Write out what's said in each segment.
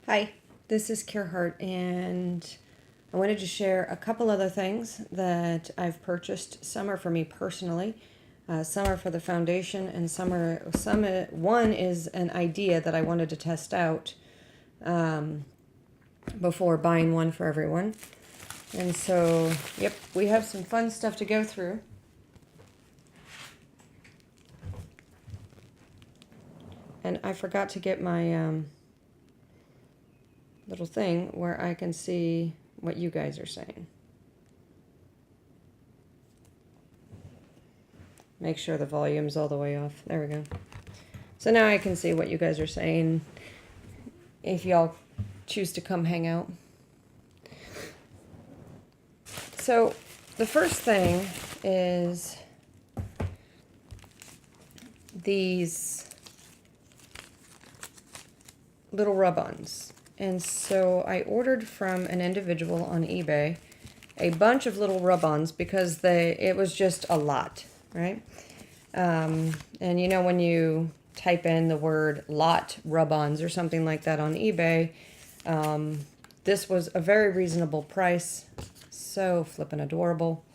Hi, this is Hart, and I wanted to share a couple other things that I've purchased. Some are for me personally, some are for the foundation, and one is an idea that I wanted to test out before buying one for everyone. And so, yep, we have some fun stuff to go through. And I forgot to get my little thing where I can see what you guys are saying. Make sure the volume's all the way off. There we go. So now I can see what you guys are saying if y'all choose to come hang out. So the first thing is these little rub-ons. And so I ordered from an individual on eBay a bunch of little rub-ons because it was just a lot, right? And you know, when you type in the word lot rub-ons or something like that on eBay, this was a very reasonable price. So flippin' adorable.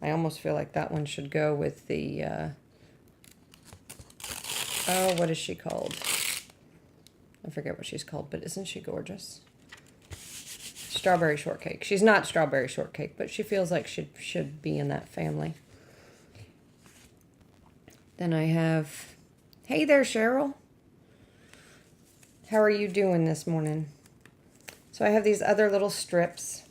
I almost feel like that one should go with the, oh, what is she called? I forget what she's called, but isn't she gorgeous? Strawberry shortcake. She's not strawberry shortcake, but she feels like she should be in that family. Then I have, hey there, Cheryl. How are you doing this morning? So I have these other little strips.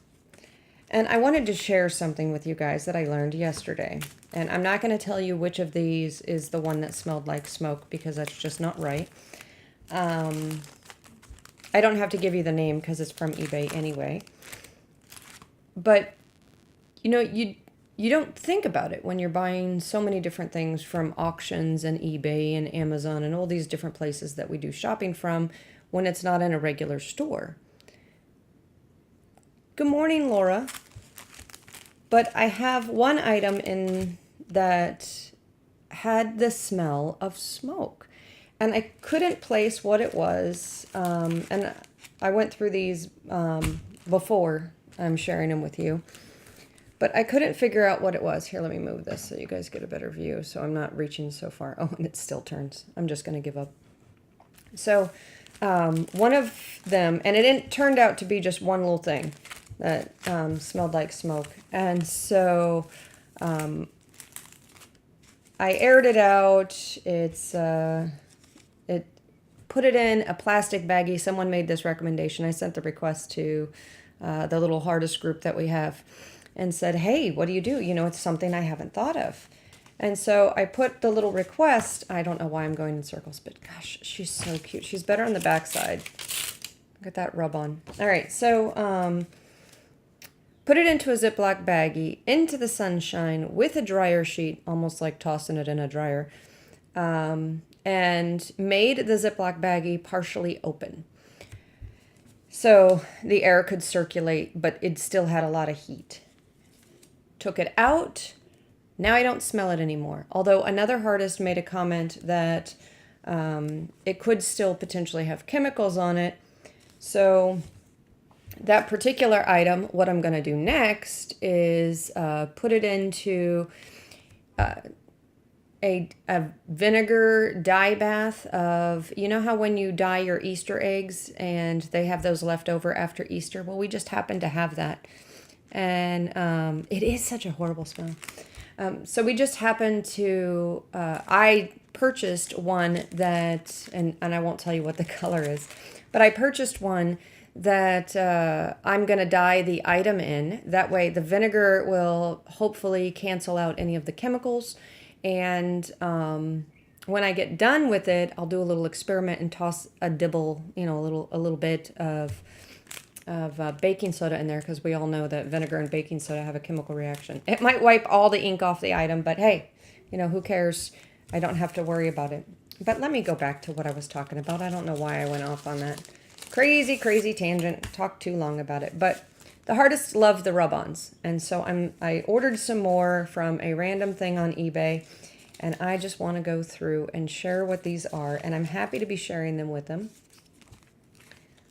And I wanted to share something with you guys that I learned yesterday. And I'm not going to tell you which of these is the one that smelled like smoke because that's just not right. I don't have to give you the name because it's from eBay anyway. But, you know, you don't think about it when you're buying so many different things from auctions and eBay and Amazon and all these different places that we do shopping from when it's not in a regular store. Good morning, Laura. But I have one item in that had the smell of smoke. And I couldn't place what it was. And I went through these before I'm sharing them with you. But I couldn't figure out what it was. Here, let me move this so you guys get a better view so I'm not reaching so far. Oh, and it still turns. I'm just going to give up. So one of them, and it turned out to be just one little thing that smelled like smoke. And so I aired it out. It put it in a plastic baggie. Someone made this recommendation. I sent the request to the little hardest group that we have and said, hey, what do? You know, it's something I haven't thought of. And so I put the little request. I don't know why I'm going in circles, but gosh, she's so cute. She's better on the backside. Look at that rub on. All right, so put it into a Ziploc baggie, into the sunshine with a dryer sheet, almost like tossing it in a dryer, and made the Ziploc baggie partially open. So the air could circulate, but it still had a lot of heat. Took it out. Now I don't smell it anymore. Although another artist made a comment that it could still potentially have chemicals on it. So that particular item, what I'm going to do next is put it into a vinegar dye bath of, you know how when you dye your Easter eggs and they have those left over after Easter? Well, we just happen to have that. And it is such a horrible smell. So we just happened to, I purchased one that, and I won't tell you what the color is, but I purchased one that I'm going to dye the item in. That way the vinegar will hopefully cancel out any of the chemicals. And when I get done with it, I'll do a little experiment and toss a dibble, you know, a little bit of baking soda in there because we all know that vinegar and baking soda have a chemical reaction. It might wipe all the ink off the item, but hey, you know, who cares? I don't have to worry about it. But let me go back to what I was talking about. I don't know why I went off on that crazy tangent. Talked too long about it. But the artists love the rub-ons. And so I ordered some more from a random thing on eBay. And I just want to go through and share what these are. And I'm happy to be sharing them with them.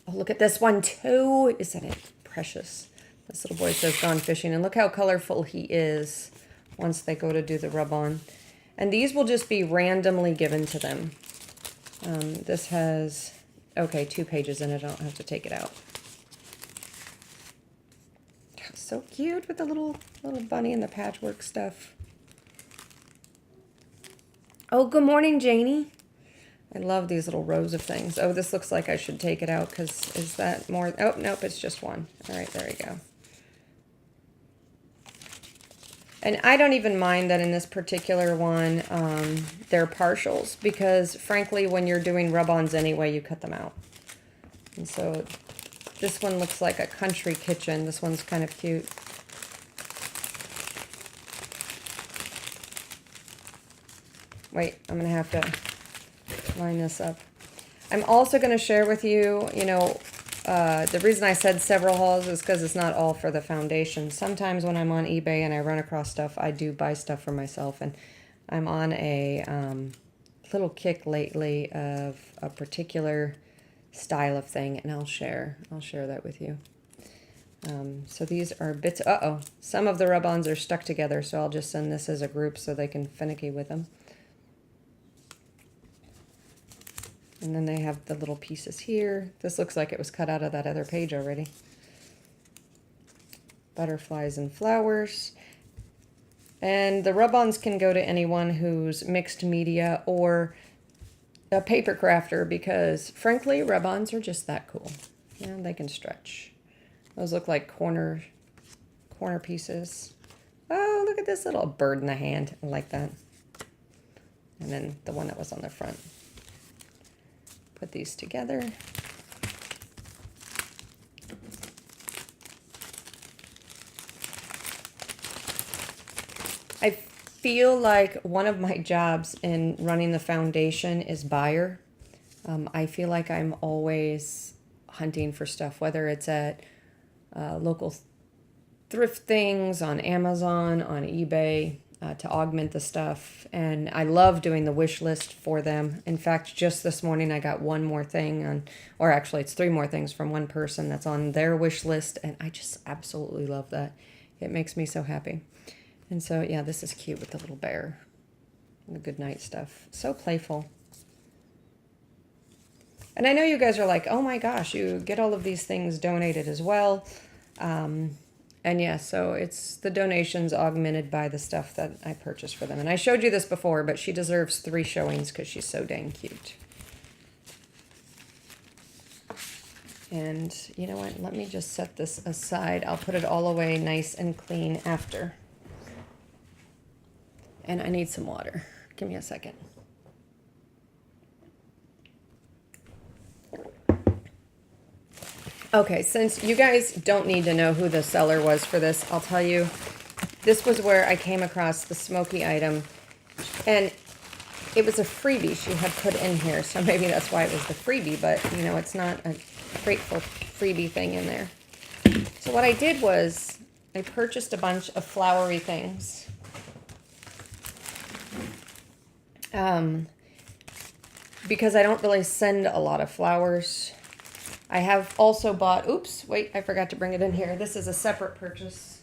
Oh, look at this one too. Isn't it precious? This little boy says gone fishing, and look how colorful he is once they go to do the rub-on. And these will just be randomly given to them. This has, okay, 2 pages in it. I don't have to take it out. So cute with the little bunny and the patchwork stuff. Oh, good morning, Janie. I love these little rows of things. Oh, this looks like I should take it out because is that more? Oh, nope, it's just one. All right, there we go. And I don't even mind that in this particular one, they're partials because frankly, when you're doing rub-ons anyway, you cut them out. And so this one looks like a country kitchen. This one's kind of cute. Wait, I'm going to have to line this up. I'm also going to share with you, you know, the reason I said several hauls is because it's not all for the foundation. Sometimes when I'm on eBay and I run across stuff, I do buy stuff for myself. And I'm on a little kick lately of a particular style of thing, and I'll share that with you. So these are bits. Uh-oh, some of the rub-ons are stuck together, so I'll just send this as a group so they can finicky with them. And then they have the little pieces here. This looks like it was cut out of that other page already. Butterflies and flowers. And the rub-ons can go to anyone who's mixed media or a paper crafter because, frankly, rub-ons are just that cool. Yeah, they can stretch. Those look like corner pieces. Oh, look at this little bird in the hand. I like that. And then the one that was on the front. Put these together. I feel like one of my jobs in running the foundation is buyer. I feel like I'm always hunting for stuff, whether it's at local thrift things, on Amazon, on eBay, to augment the stuff. And I love doing the wish list for them. In fact, just this morning I got one more thing on, or actually it's 3 more things from one person that's on their wish list, and I just absolutely love that. It makes me so happy. And so yeah, this is cute with the little bear. The good night stuff. So playful. And I know you guys are like, oh my gosh, you get all of these things donated as well. And yeah, so it's the donations augmented by the stuff that I purchased for them. And I showed you this before, but she deserves 3 showings because she's so dang cute. And you know what? Let me just set this aside. I'll put it all away nice and clean after. And I need some water. Give me a second. Okay, since you guys don't need to know who the seller was for this, I'll tell you, this was where I came across the smoky item, and it was a freebie she had put in here, so maybe that's why it was the freebie, but, you know, it's not a grateful freebie thing in there. So what I did was I purchased a bunch of flowery things. Because I don't really send a lot of flowers. I have also bought, oops, wait, I forgot to bring it in here. This is a separate purchase.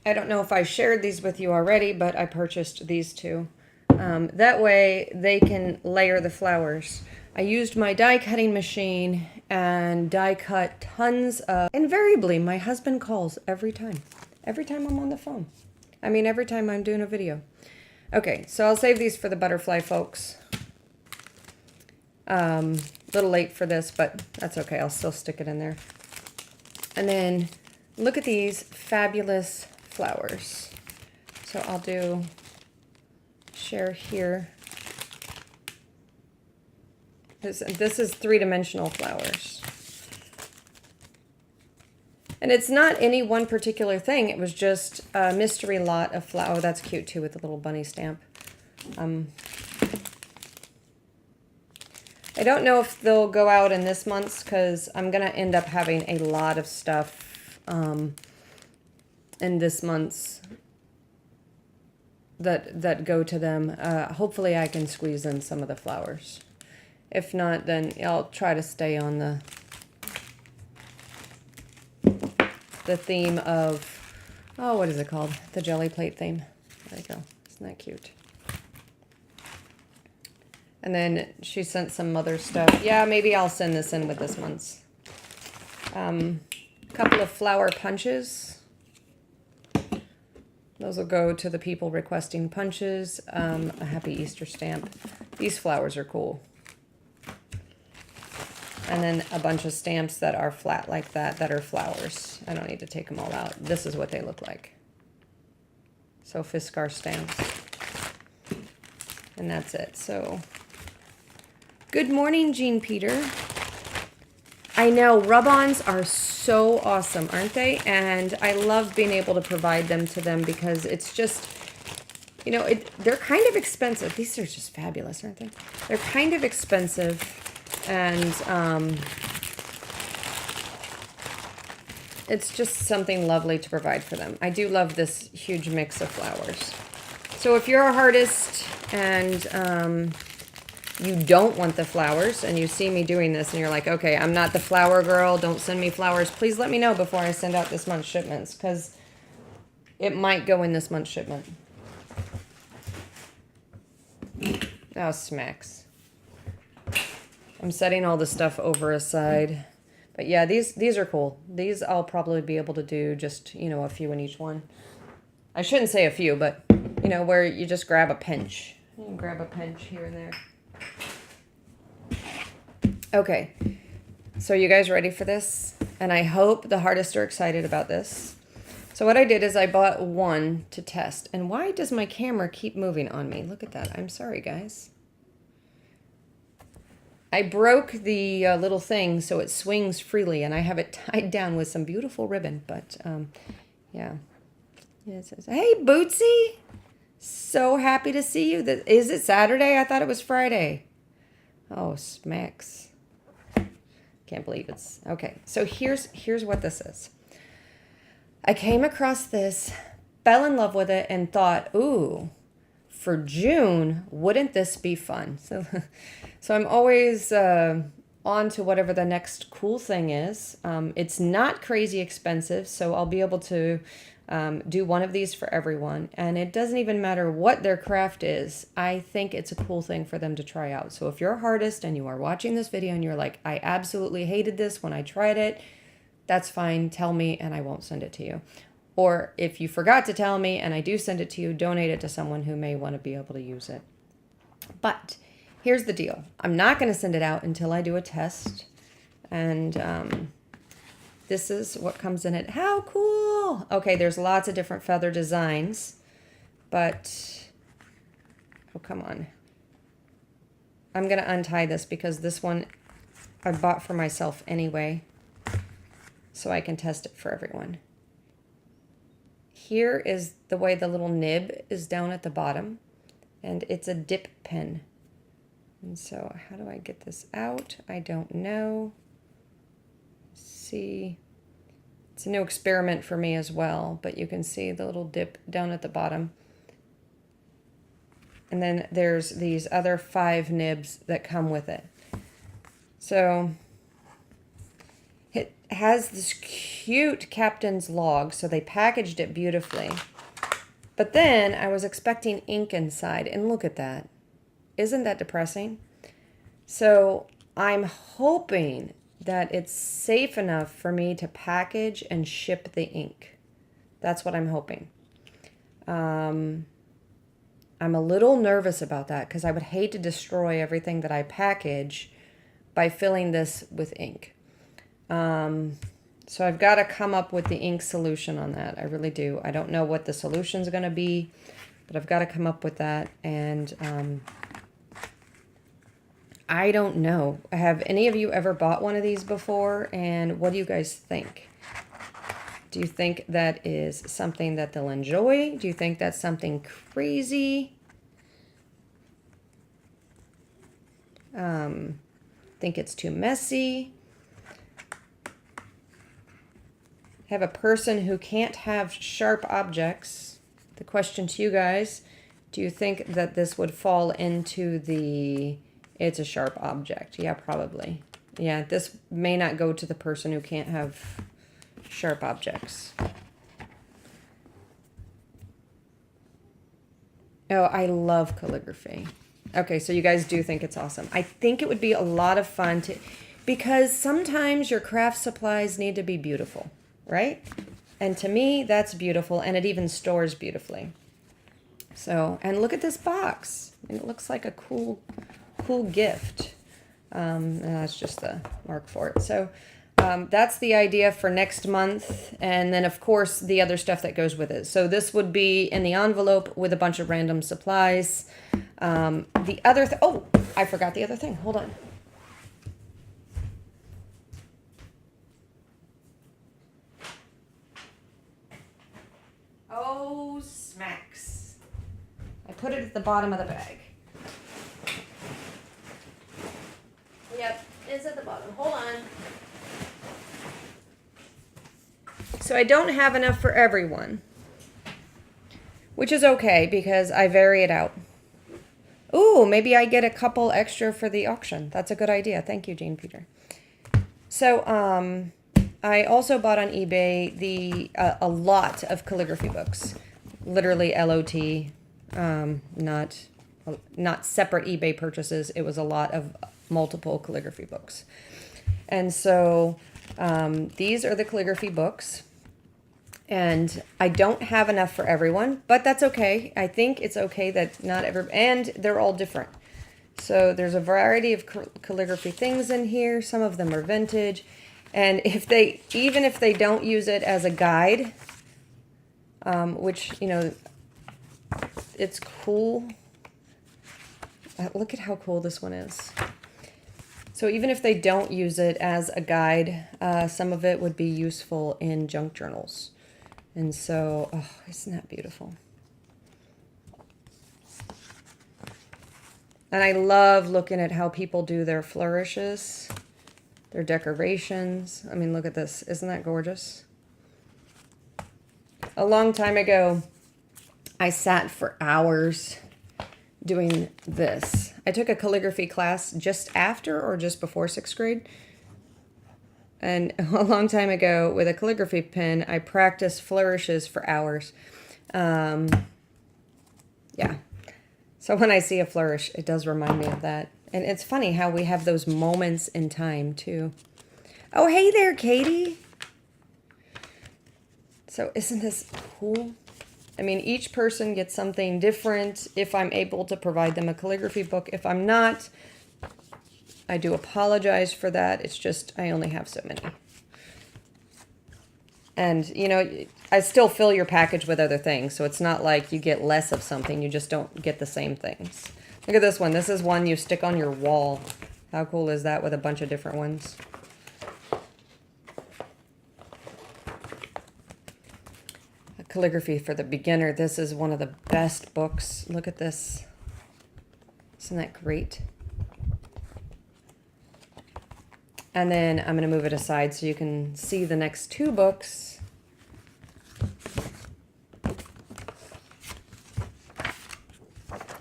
I don't know if I shared these with you already, but I purchased these 2. That way they can layer the flowers. I used my die cutting machine and die cut tons of, invariably my husband calls every time I'm on the phone. I mean, every time I'm doing a video. Okay, so I'll save these for the butterfly folks. Little late for this, but that's okay. I'll still stick it in there. And then look at these fabulous flowers. So I'll do share here. This is 3-dimensional flowers. And it's not any one particular thing. It was just a mystery lot of flower. Oh, that's cute too with the little bunny stamp. I don't know if they'll go out in this month's because I'm going to end up having a lot of stuff in this month's that go to them. Hopefully I can squeeze in some of the flowers. If not, then I'll try to stay on the theme of, oh, what is it called? The jelly plate theme. There you go. Isn't that cute? And then she sent some other stuff. Yeah, maybe I'll send this in with this month's. Couple of flower punches. Those will go to the people requesting punches. A happy Easter stamp. These flowers are cool. And then a bunch of stamps that are flat like that are flowers. I don't need to take them all out. This is what they look like. So Fiskar stamps. And that's it. So good morning, Jean Peter. I know, rub-ons are so awesome, aren't they? And I love being able to provide them to them because it's just, you know, they're kind of expensive. These are just fabulous, aren't they? They're kind of expensive, and it's just something lovely to provide for them. I do love this huge mix of flowers. So if you're a artist and you don't want the flowers and you see me doing this and you're like, okay, I'm not the flower girl, don't send me flowers, please let me know before I send out this month's shipments, because it might go in this month's shipment. Oh, smacks. I'm setting all the stuff over aside. But yeah, these are cool. These I'll probably be able to do just, you know, a few in each one. I shouldn't say a few, but, you know, where you just grab a pinch. You can grab a pinch here and there. Okay, so you guys ready for this? And I hope the artists are excited about this. So what I did is I bought one to test. And why does my camera keep moving on me? Look at that. I'm sorry, guys. I broke the little thing so it swings freely, and I have it tied down with some beautiful ribbon. But, yeah. Hey, Bootsy! So happy to see you. Is it Saturday? I thought it was Friday. Oh, smacks. Can't believe it's... Okay, so here's what this is. I came across this, fell in love with it, and thought, ooh, for June, wouldn't this be fun? So I'm always on to whatever the next cool thing is. It's not crazy expensive, so I'll be able to do one of these for everyone. And it doesn't even matter what their craft is. I think it's a cool thing for them to try out. So if you're a artist and you are watching this video and you're like, I absolutely hated this when I tried it, that's fine. Tell me and I won't send it to you. Or if you forgot to tell me and I do send it to you, donate it to someone who may want to be able to use it. But here's the deal. I'm not going to send it out until I do a test. And this is what comes in it. How cool! Okay, there's lots of different feather designs. But, oh, come on. I'm going to untie this because this one I bought for myself anyway. So I can test it for everyone. Here is the way the little nib is down at the bottom. And it's a dip pen. And so how do I get this out? I don't know. See, it's a new experiment for me as well, but you can see the little dip down at the bottom. And then there's these other 5 nibs that come with it. So it has this cute captain's log, so they packaged it beautifully. But then I was expecting ink inside, and look at that. Isn't that depressing? So I'm hoping that it's safe enough for me to package and ship the ink. That's what I'm hoping. I'm a little nervous about that because I would hate to destroy everything that I package by filling this with ink. So I've got to come up with the ink solution on that. I really do. I don't know what the solution's going to be, but I've got to come up with that. And I don't know. Have any of you ever bought one of these before? And what do you guys think? Do you think that is something that they'll enjoy? Do you think that's something crazy? Think it's too messy? Have a person who can't have sharp objects. The question to you guys, Do you think that this would fall into the, it's a sharp object? Yeah, probably. Yeah, this may not go to the person who can't have sharp objects. Oh, I love calligraphy. Okay, so you guys do think it's awesome. I think it would be a lot of fun to, because sometimes your craft supplies need to be beautiful, right? And to me, that's beautiful, and it even stores beautifully. So, and look at this box. It looks like a cool gift. And that's just the mark for it. So that's the idea for next month. And then, of course, the other stuff that goes with it. So this would be in the envelope with a bunch of random supplies. The other oh, I forgot the other thing. Hold on. Oh, smacks. I put it at the bottom of the bag. Yep, it's at the bottom. Hold on. So I don't have enough for everyone, which is okay because I vary it out. Ooh, maybe I get a couple extra for the auction. That's a good idea. Thank you, Jane Peter. So I also bought on eBay a lot of calligraphy books, literally LOT, not separate eBay purchases. It was a lot of multiple calligraphy books. And so these are the calligraphy books. And I don't have enough for everyone, but that's okay. I think it's okay that not and they're all different. So there's a variety of calligraphy things in here. Some of them are vintage. And even if they don't use it as a guide, which, you know, it's cool. Look at how cool this one is. So even if they don't use it as a guide, some of it would be useful in junk journals. And so, oh, isn't that beautiful? And I love looking at how people do their flourishes, their decorations. I mean, look at this. Isn't that gorgeous? A long time ago, I sat for hours doing this. I took a calligraphy class just after or just before 6th grade. And a long time ago, with a calligraphy pen, I practiced flourishes for hours. Yeah. So when I see a flourish, it does remind me of that. And it's funny how we have those moments in time, too. Oh, hey there, Katie. So isn't this cool? I mean, each person gets something different if I'm able to provide them a calligraphy book. If I'm not, I do apologize for that. It's just I only have so many. And, you know, I still fill your package with other things. So it's not like you get less of something. You just don't get the same things. Look at this one. This is one you stick on your wall. How cool is that with a bunch of different ones? Calligraphy for the beginner. This is one of the best books. Look at this. Isn't that great? And then I'm going to move it aside so you can see the next two books.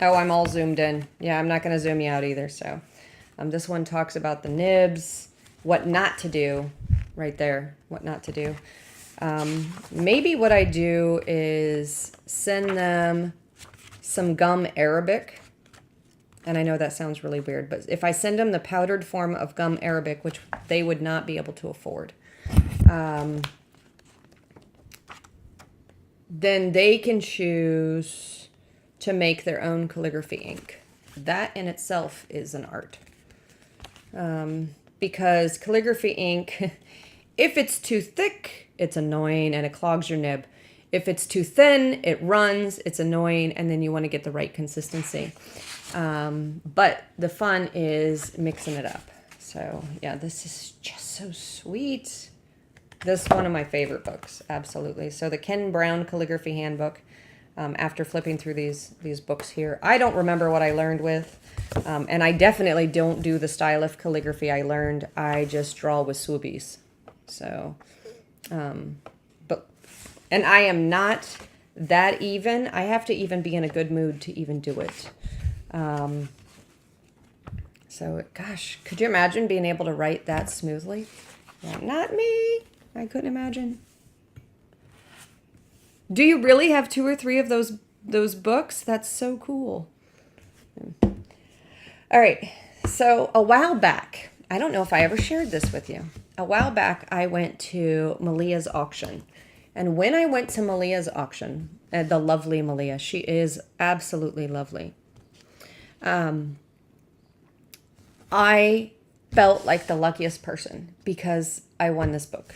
Oh, I'm all zoomed in. Yeah, I'm not going to zoom you out either. So this one talks about the nibs, what not to do right there, what not to do. Maybe what I do is send them some gum Arabic. And I know that sounds really weird, but if I send them the powdered form of gum Arabic, which they would not be able to afford, then they can choose to make their own calligraphy ink. That in itself is an art. Because calligraphy ink, if it's too thick, it's annoying and it clogs your nib. If it's too thin, it runs, it's annoying, and then you want to get the right consistency. But the fun is mixing it up. So yeah, this is just so sweet. This is one of my favorite books, absolutely. So the Ken Brown Calligraphy Handbook. After flipping through these books here, I don't remember what I learned with, and I definitely don't do the style of calligraphy I learned. I just draw with swoobies. So, and I am not that even. I have to even be in a good mood to even do it. So, gosh, could you imagine being able to write that smoothly? Yeah, not me. I couldn't imagine. Do you really have 2 or 3 of those books? That's so cool. All right. So a while back, I don't know if I ever shared this with you. A while back, I went to Malia's auction. And when I went to Malia's auction, the lovely Malia, she is absolutely lovely. I felt like the luckiest person because I won this book.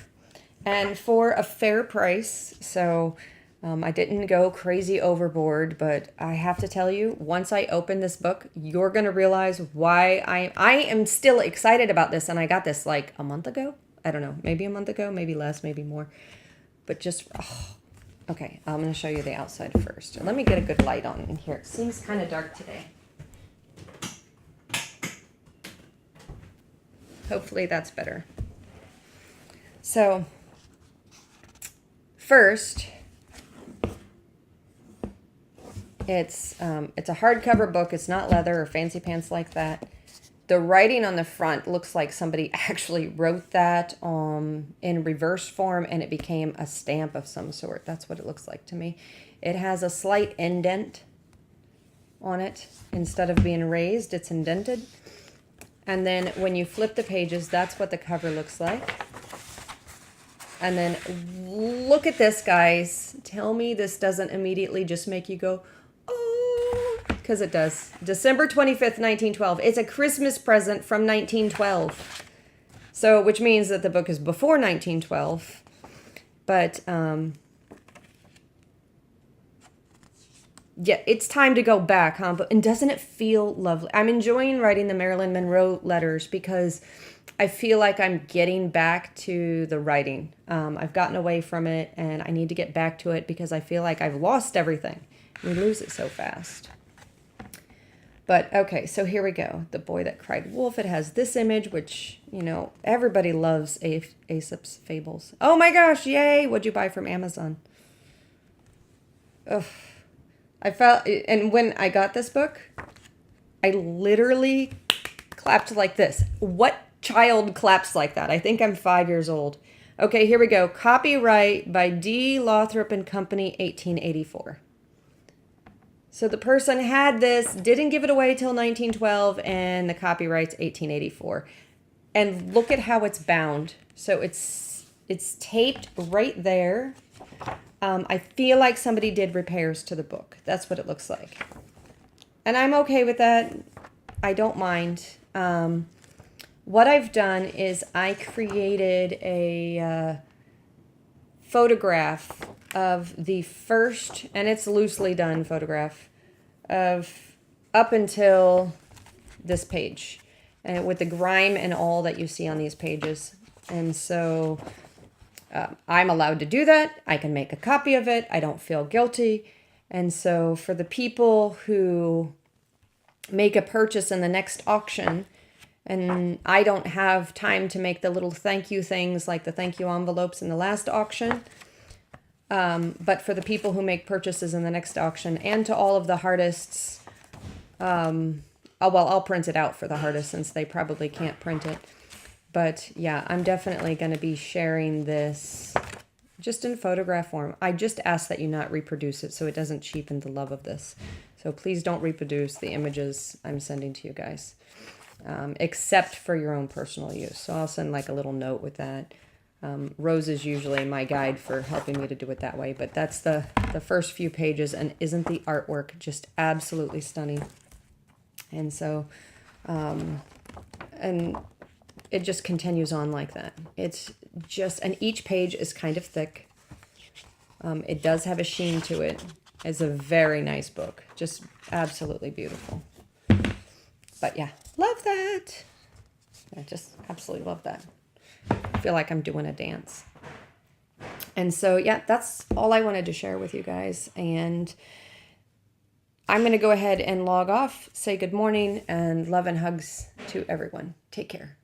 And for a fair price, so I didn't go crazy overboard, but I have to tell you, once I open this book, you're going to realize why I am still excited about this. And I got this like a month ago. I don't know, maybe a month ago, maybe less, maybe more. But just, okay, I'm going to show you the outside first. Let me get a good light on in here. It seems kind of dark today. Hopefully that's better. So, first, it's a hardcover book. It's not leather or fancy pants like that. The writing on the front looks like somebody actually wrote that in reverse form, and it became a stamp of some sort. That's what it looks like to me. It has a slight indent on it. Instead of being raised, it's indented. And then when you flip the pages, that's what the cover looks like. And then look at this, guys. Tell me this doesn't immediately just make you go, oh, because it does. December 25th, 1912. It's a Christmas present from 1912. So, which means that the book is before 1912. But, yeah, it's time to go back, huh? And doesn't it feel lovely? I'm enjoying writing the Marilyn Monroe letters because I feel like I'm getting back to the writing. I've gotten away from it, and I need to get back to it because I feel like I've lost everything. We lose it so fast. But, okay, so here we go. The Boy That Cried Wolf. It has this image, which, you know, everybody loves Aesop's Fables. Oh, my gosh, yay! What'd you buy from Amazon? Ugh. I felt, and when I got this book, I literally clapped like this. What child claps like that? I think I'm 5 years old. Okay, here we go. Copyright by D. Lothrop and Company, 1884. So the person had this, didn't give it away till 1912, and the copyright's 1884. And look at how it's bound. So it's taped right there. I feel like somebody did repairs to the book. That's what it looks like. And I'm okay with that. I don't mind. What I've done is I created a photograph of the first, and it's loosely done photograph, of up until this page. And with the grime and all that you see on these pages. And so I'm allowed to do that. I can make a copy of it. I don't feel guilty. And so for the people who make a purchase in the next auction, and I don't have time to make the little thank you things like the thank you envelopes in the last auction, but for the people who make purchases in the next auction, and to all of the Hartists, I'll print it out for the Hartists since they probably can't print it. But yeah, I'm definitely going to be sharing this just in photograph form. I just ask that you not reproduce it so it doesn't cheapen the love of this. So please don't reproduce the images I'm sending to you guys, except for your own personal use. So I'll send like a little note with that. Rose is usually my guide for helping me to do it that way. But that's the first few pages, and isn't the artwork just absolutely stunning? And so, and it just continues on like that. It's just, and each page is kind of thick. It does have a sheen to it. It's a very nice book. Just absolutely beautiful. But yeah, love that. I just absolutely love that. I feel like I'm doing a dance. And so, yeah, that's all I wanted to share with you guys. And I'm going to go ahead and log off, say good morning, and love and hugs to everyone. Take care.